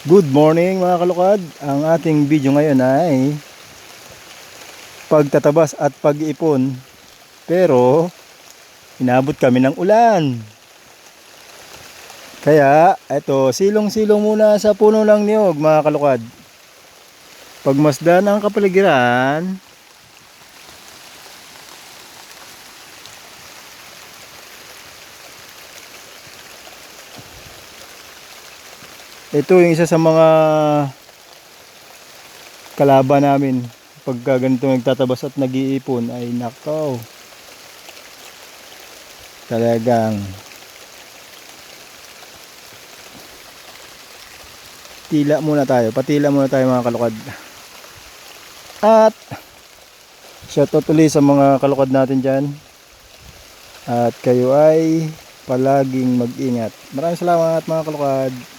Good morning mga kalukad. Ang ating video ngayon ay pagtatabas at pag-ipon. Pero inabot kami ng ulan. Kaya eto, silong-silong muna sa puno ng niyog mga kalukad. Pagmasdan ang kapaligiran. Ito yung isa sa mga kalaban namin pagka ganito nagtatabas at nag-iipon ay nakaw. Talagang patila muna tayo mga kalukad. At shoutout ulit sa mga kalukad natin dyan. At kayo ay palaging mag-ingat. Maraming salamat mga kalukad.